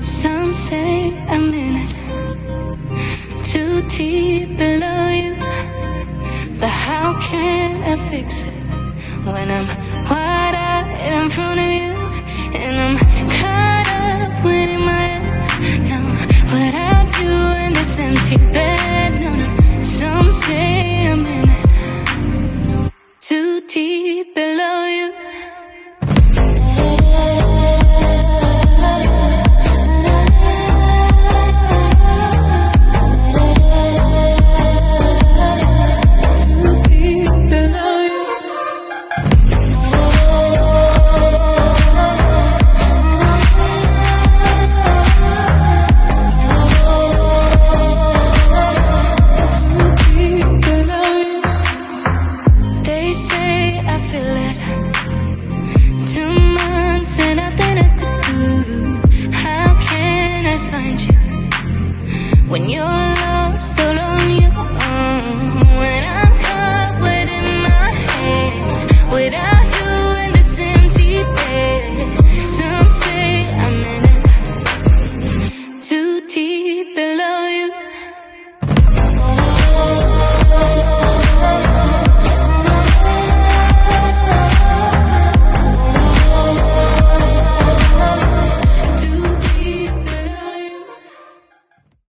Some say I'm in it, too deep below you. But how can I fix it when I'm wide-eyed in front of you? And I'm caught up within my head. No, without you in this empty bed. No, no, some say I'm in it, too deep below you. When you're